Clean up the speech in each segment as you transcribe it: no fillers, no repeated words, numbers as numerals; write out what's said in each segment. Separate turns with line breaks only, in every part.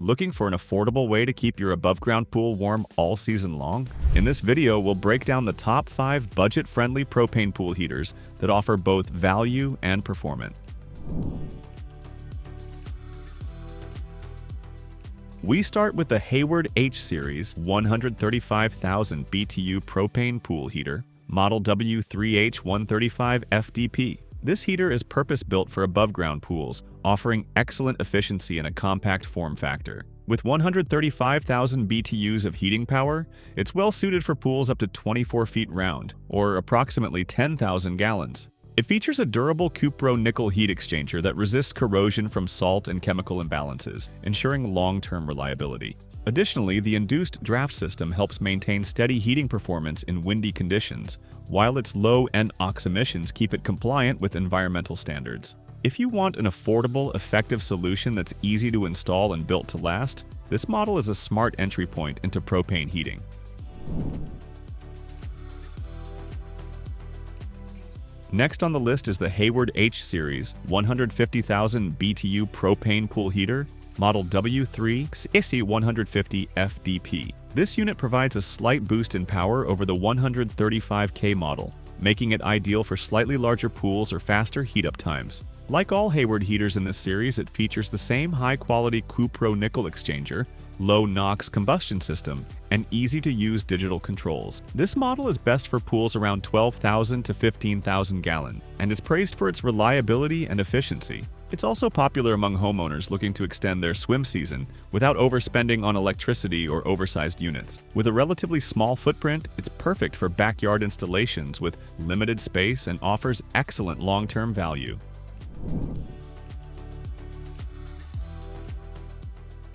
Looking for an affordable way to keep your above-ground pool warm all season long? In this video, we'll break down the top 5 budget-friendly propane pool heaters that offer both value and performance. We start with the HAYWARD H-Series 135,000 BTU propane pool heater, model W3H135 FDP. This heater is purpose-built for above-ground pools, offering excellent efficiency in a compact form factor. With 135,000 BTUs of heating power, it's well-suited for pools up to 24 feet round, or approximately 10,000 gallons. It features a durable cupro nickel heat exchanger that resists corrosion from salt and chemical imbalances, ensuring long-term reliability. Additionally, the induced draft system helps maintain steady heating performance in windy conditions, while its low NOx emissions keep it compliant with environmental standards. If you want an affordable, effective solution that's easy to install and built to last, this model is a smart entry point into propane heating. Next on the list is the HAYWARD H-Series 150,000 BTU propane pool heater, model W3H150 FDP. This unit provides a slight boost in power over the 135K model, making it ideal for slightly larger pools or faster heat-up times. Like all HAYWARD heaters in this series, it features the same high-quality cupro nickel exchanger, low-NOx combustion system, and easy-to-use digital controls. This model is best for pools around 12,000 to 15,000 gallon and is praised for its reliability and efficiency. It's also popular among homeowners looking to extend their swim season without overspending on electricity or oversized units. With a relatively small footprint, it's perfect for backyard installations with limited space and offers excellent long-term value.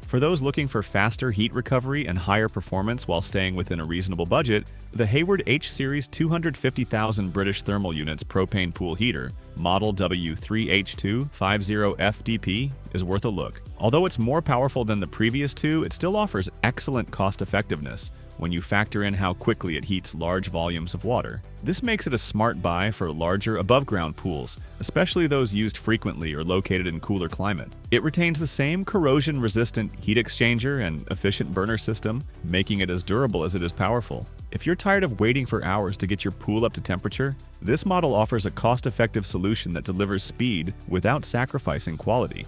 For those looking for faster heat recovery and higher performance while staying within a reasonable budget, the HAYWARD H-Series 250,000 British thermal units propane pool heater, model W3H250 FDP, is worth a look. Although it's more powerful than the previous two, it still offers excellent cost-effectiveness when you factor in how quickly it heats large volumes of water. This makes it a smart buy for larger above-ground pools, especially those used frequently or located in cooler climate. It retains the same corrosion-resistant heat exchanger and efficient burner system, making it as durable as it is powerful. If you're tired of waiting for hours to get your pool up to temperature, this model offers a cost-effective solution that delivers speed without sacrificing quality.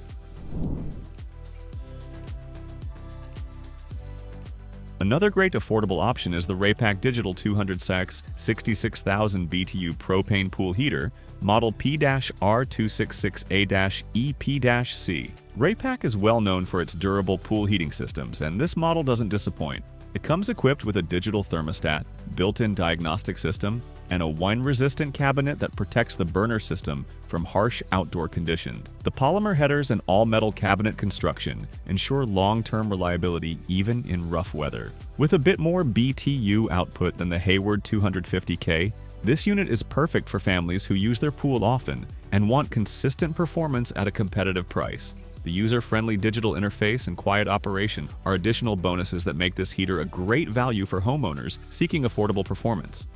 Another great affordable option is the RAYPAK Digital 200-SAX 66,000 BTU propane pool heater, model P-R266A-EP-C. RAYPAK is well known for its durable pool heating systems, and this model doesn't disappoint. It comes equipped with a digital thermostat, built-in diagnostic system, and a wine-resistant cabinet that protects the burner system from harsh outdoor conditions. The polymer headers and all-metal cabinet construction ensure long-term reliability even in rough weather. With a bit more BTU output than the HAYWARD 250K, this unit is perfect for families who use their pool often and want consistent performance at a competitive price. The user-friendly digital interface and quiet operation are additional bonuses that make this heater a great value for homeowners seeking affordable performance.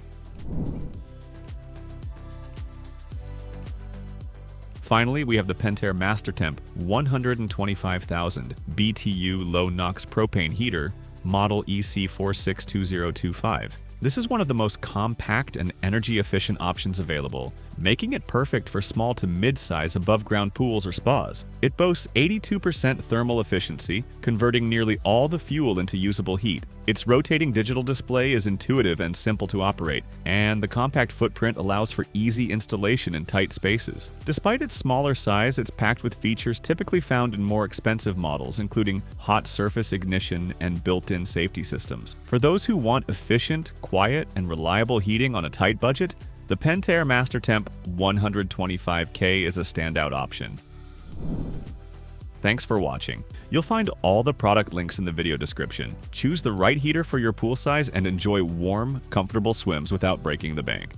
Finally, we have the PENTAIR MASTERTEMP 125,000 BTU low-NOx propane heater, model EC462025. This is one of the most compact and energy-efficient options available, making it perfect for small to mid-size above-ground pools or spas. It boasts 82% thermal efficiency, converting nearly all the fuel into usable heat. Its rotating digital display is intuitive and simple to operate, and the compact footprint allows for easy installation in tight spaces. Despite its smaller size, it's packed with features typically found in more expensive models, including hot surface ignition and built-in safety systems. For those who want efficient, quiet, and reliable heating on a tight budget, the PENTAIR MASTERTEMP 125K is a standout option. Thanks for watching. You'll find all the product links in the video description. Choose the right heater for your pool size and enjoy warm, comfortable swims without breaking the bank.